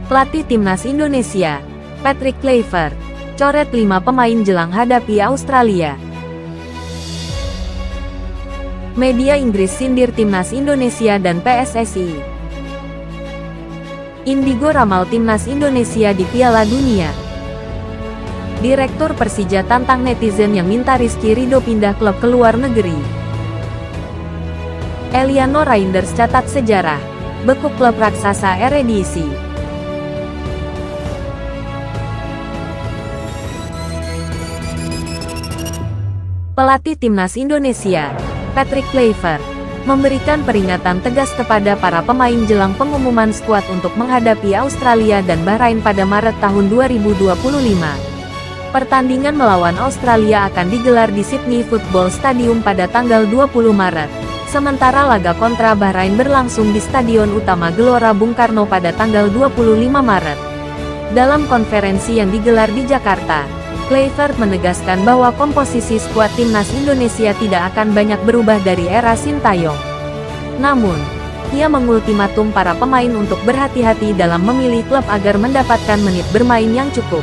Pelatih Timnas Indonesia, Patrick Kluivert, coret 5 pemain jelang hadapi Australia. Media Inggris sindir Timnas Indonesia dan PSSI. Indigo ramal Timnas Indonesia di Piala Dunia. Direktur Persija tantang netizen yang minta Rizky Ridho pindah klub ke luar negeri. Eliano Reinders catat sejarah, bekuk klub raksasa Eredivisie. Pelatih Timnas Indonesia, Patrick Kluivert, memberikan peringatan tegas kepada para pemain jelang pengumuman skuad untuk menghadapi Australia dan Bahrain pada Maret tahun 2025. Pertandingan melawan Australia akan digelar di Sydney Football Stadium pada tanggal 20 Maret, sementara laga kontra Bahrain berlangsung di Stadion Utama Gelora Bung Karno pada tanggal 25 Maret. Dalam konferensi yang digelar di Jakarta, Kluivert menegaskan bahwa komposisi skuad Timnas Indonesia tidak akan banyak berubah dari era Sintayong. Namun, ia mengultimatum para pemain untuk berhati-hati dalam memilih klub agar mendapatkan menit bermain yang cukup.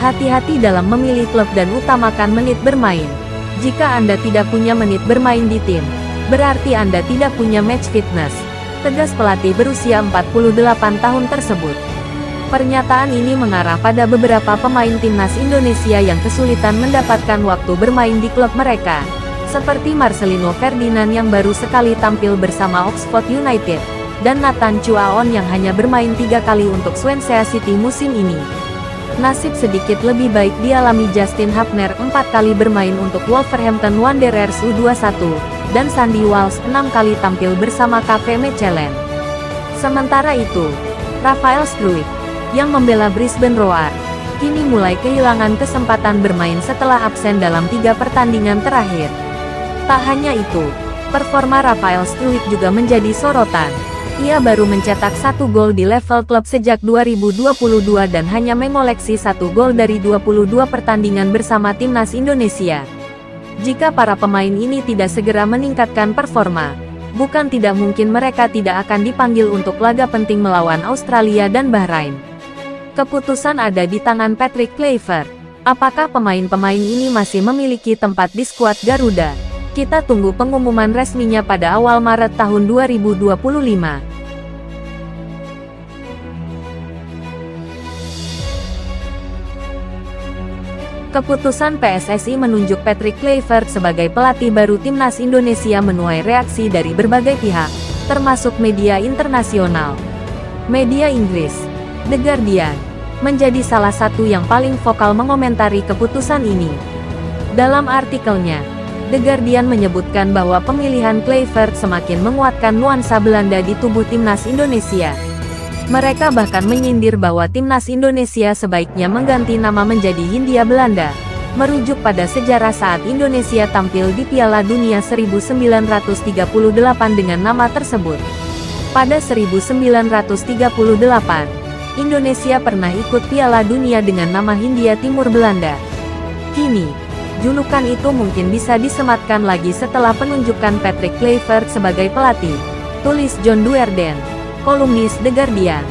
Hati-hati dalam memilih klub dan utamakan menit bermain. Jika Anda tidak punya menit bermain di tim, berarti Anda tidak punya match fitness, tegas pelatih berusia 48 tahun tersebut. Pernyataan ini mengarah pada beberapa pemain Timnas Indonesia yang kesulitan mendapatkan waktu bermain di klub mereka, seperti Marcelino Ferdinand yang baru sekali tampil bersama Oxford United, dan Nathan Chuaon yang hanya bermain 3 kali untuk Swansea City musim ini. Nasib sedikit lebih baik dialami Justin Hapner 4 kali bermain untuk Wolverhampton Wanderers U21, dan Sandy Walsh 6 kali tampil bersama KV Mechelen. Sementara itu, Rafael Struijk, yang membela Brisbane Roar, kini mulai kehilangan kesempatan bermain setelah absen dalam 3 pertandingan terakhir. Tak hanya itu, performa Rafael Struijk juga menjadi sorotan. Ia baru mencetak 1 gol di level klub sejak 2022 dan hanya mengoleksi 1 gol dari 22 pertandingan bersama Timnas Indonesia. Jika para pemain ini tidak segera meningkatkan performa, bukan tidak mungkin mereka tidak akan dipanggil untuk laga penting melawan Australia dan Bahrain. Keputusan ada di tangan Patrick Kluivert. Apakah pemain-pemain ini masih memiliki tempat di skuad Garuda? Kita tunggu pengumuman resminya pada awal Maret tahun 2025. Keputusan PSSI menunjuk Patrick Kluivert sebagai pelatih baru Timnas Indonesia menuai reaksi dari berbagai pihak, termasuk media internasional. Media Inggris, The Guardian, menjadi salah satu yang paling vokal mengomentari keputusan ini. Dalam artikelnya, The Guardian menyebutkan bahwa pemilihan Kluivert semakin menguatkan nuansa Belanda di tubuh Timnas Indonesia. Mereka bahkan menyindir bahwa Timnas Indonesia sebaiknya mengganti nama menjadi Hindia Belanda, merujuk pada sejarah saat Indonesia tampil di Piala Dunia 1938 dengan nama tersebut. Pada 1938, Indonesia pernah ikut Piala Dunia dengan nama Hindia Timur Belanda. Kini, julukan itu mungkin bisa disematkan lagi setelah penunjukan Patrick Kluivert sebagai pelatih, tulis John Duerden, kolumnis The Guardian.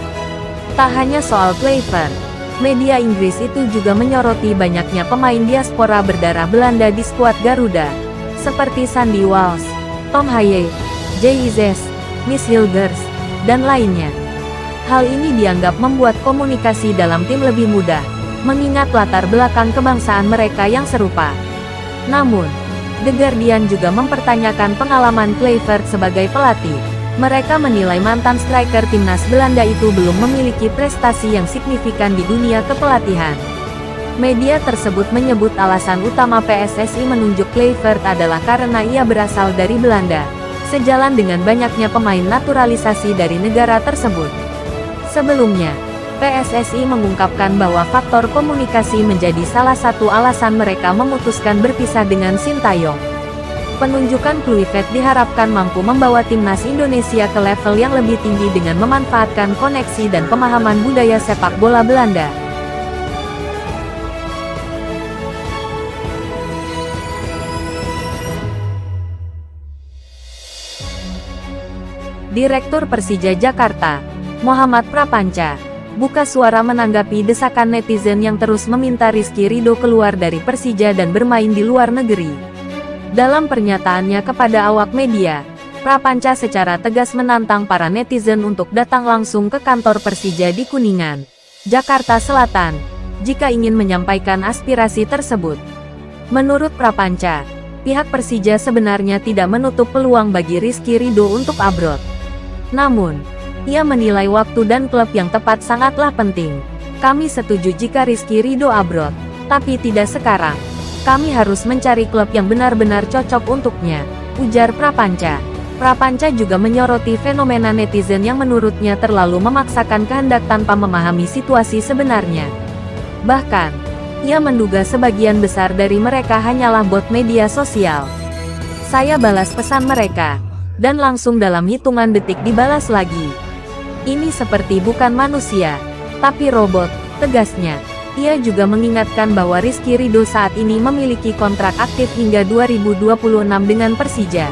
Tak hanya soal Kluivert, media Inggris itu juga menyoroti banyaknya pemain diaspora berdarah Belanda di skuad Garuda, seperti Sandy Walsh, Tom Haye, Jay Izes, Miss Hilgers, dan lainnya. Hal ini dianggap membuat komunikasi dalam tim lebih mudah, mengingat latar belakang kebangsaan mereka yang serupa. Namun, The Guardian juga mempertanyakan pengalaman Kluivert sebagai pelatih. Mereka menilai mantan striker Timnas Belanda itu belum memiliki prestasi yang signifikan di dunia kepelatihan. Media tersebut menyebut alasan utama PSSI menunjuk Kluivert adalah karena ia berasal dari Belanda, sejalan dengan banyaknya pemain naturalisasi dari negara tersebut. Sebelumnya, PSSI mengungkapkan bahwa faktor komunikasi menjadi salah satu alasan mereka memutuskan berpisah dengan Sintayong. Penunjukan Kluivert diharapkan mampu membawa Timnas Indonesia ke level yang lebih tinggi dengan memanfaatkan koneksi dan pemahaman budaya sepak bola Belanda. Direktur Persija Jakarta, Muhammad Prapanca, buka suara menanggapi desakan netizen yang terus meminta Rizky Ridho keluar dari Persija dan bermain di luar negeri. Dalam pernyataannya kepada awak media, Prapanca secara tegas menantang para netizen untuk datang langsung ke kantor Persija di Kuningan, Jakarta Selatan, jika ingin menyampaikan aspirasi tersebut. Menurut Prapanca, pihak Persija sebenarnya tidak menutup peluang bagi Rizky Ridho untuk abroad. Namun, ia menilai waktu dan klub yang tepat sangatlah penting. Kami setuju jika Rizky Ridho abroad, tapi tidak sekarang. Kami harus mencari klub yang benar-benar cocok untuknya, ujar Prapanca. Prapanca juga menyoroti fenomena netizen yang menurutnya terlalu memaksakan kehendak tanpa memahami situasi sebenarnya. Bahkan, ia menduga sebagian besar dari mereka hanyalah bot media sosial. Saya balas pesan mereka, dan langsung dalam hitungan detik dibalas lagi. Ini seperti bukan manusia, tapi robot, tegasnya. Ia juga mengingatkan bahwa Rizky Ridho saat ini memiliki kontrak aktif hingga 2026 dengan Persija.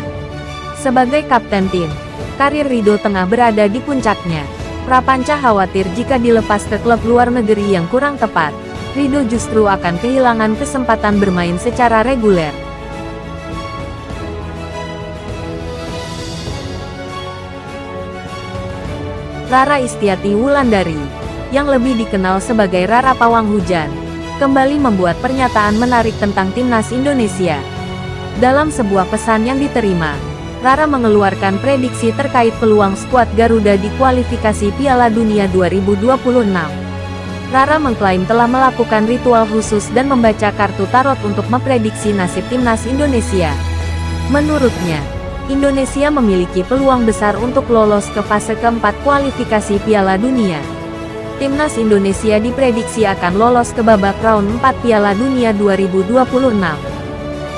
Sebagai kapten tim, karir Ridho tengah berada di puncaknya. Prapanca khawatir jika dilepas ke klub luar negeri yang kurang tepat, Ridho justru akan kehilangan kesempatan bermain secara reguler. Rara Istiati Wulandari, yang lebih dikenal sebagai Rara Pawang Hujan, kembali membuat pernyataan menarik tentang timnas Indonesia. Dalam sebuah pesan yang diterima, Rara mengeluarkan prediksi terkait peluang skuad Garuda di kualifikasi Piala Dunia 2026. Rara mengklaim telah melakukan ritual khusus dan membaca kartu tarot untuk memprediksi nasib timnas Indonesia. Menurutnya, Indonesia memiliki peluang besar untuk lolos ke fase keempat kualifikasi Piala Dunia. Timnas Indonesia diprediksi akan lolos ke babak round 4 Piala Dunia 2026.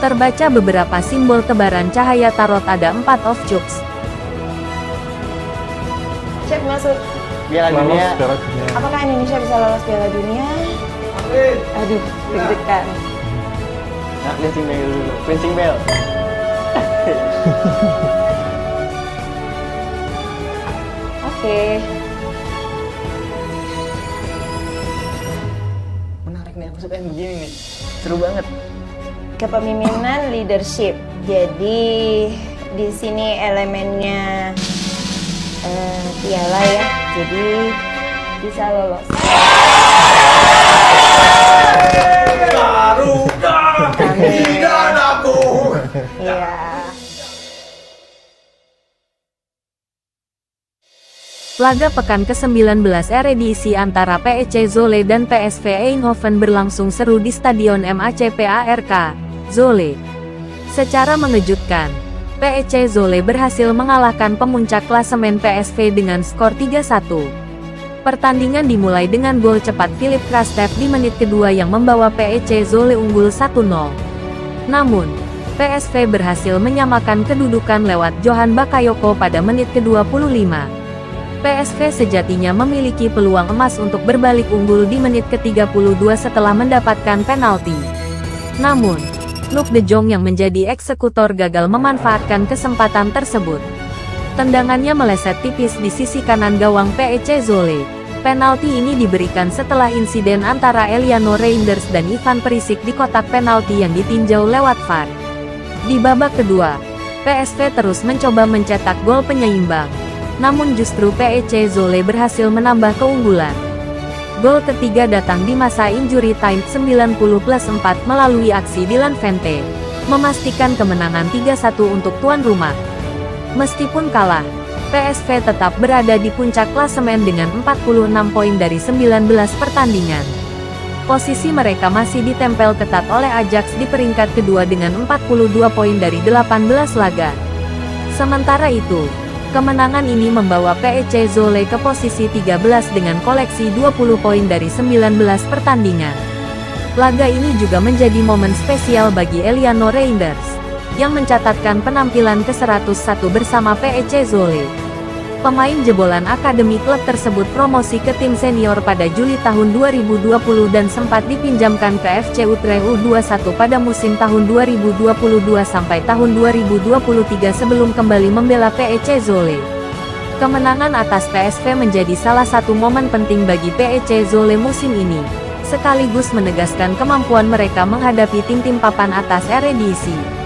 Terbaca beberapa simbol tebaran cahaya tarot, ada 4 of cups. Cek masuk Piala Dunia. Apakah Indonesia bisa lolos Piala Dunia? Aduh, deg-degan. Nah, cleansing bell dulu. Cleansing bell. Oke. Menarik nih, aku suka yang begini nih. Seru banget. Kepemimpinan, leadership. Jadi di sini elemennya piala ya. Jadi bisa lolos. Garuda tidak aku. Iya. Laga pekan ke-19 edisi antara PEC Zwolle dan PSV Eindhoven berlangsung seru di Stadion MAC-PARK, Zwolle. Secara mengejutkan, PEC Zwolle berhasil mengalahkan pemuncak klasemen PSV dengan skor 3-1. Pertandingan dimulai dengan gol cepat Filip Krastev di menit kedua yang membawa PEC Zwolle unggul 1-0. Namun, PSV berhasil menyamakan kedudukan lewat Johan Bakayoko pada menit ke-25. PSV sejatinya memiliki peluang emas untuk berbalik unggul di menit ke-32 setelah mendapatkan penalti. Namun, Luuk de Jong yang menjadi eksekutor gagal memanfaatkan kesempatan tersebut. Tendangannya meleset tipis di sisi kanan gawang PEC Zwolle. Penalti ini diberikan setelah insiden antara Eliano Reinders dan Ivan Perisic di kotak penalti yang ditinjau lewat VAR. Di babak kedua, PSV terus mencoba mencetak gol penyeimbang. Namun justru PEC Zwolle berhasil menambah keunggulan. Gol ketiga datang di masa injury time 90+4 melalui aksi Dylan Vente, memastikan kemenangan 3-1 untuk tuan rumah. Meskipun kalah, PSV tetap berada di puncak klasemen dengan 46 poin dari 19 pertandingan. Posisi mereka masih ditempel ketat oleh Ajax di peringkat kedua dengan 42 poin dari 18 laga. Sementara itu, kemenangan ini membawa PEC Zwolle ke posisi 13 dengan koleksi 20 poin dari 19 pertandingan. Laga ini juga menjadi momen spesial bagi Eliano Reinders, yang mencatatkan penampilan ke-101 bersama PEC Zwolle. Pemain jebolan akademi klub tersebut promosi ke tim senior pada Juli tahun 2020 dan sempat dipinjamkan ke FC Utrecht U21 pada musim tahun 2022 sampai tahun 2023 sebelum kembali membela PEC Zwolle. Kemenangan atas PSV menjadi salah satu momen penting bagi PEC Zwolle musim ini, sekaligus menegaskan kemampuan mereka menghadapi tim-tim papan atas Eredivisie.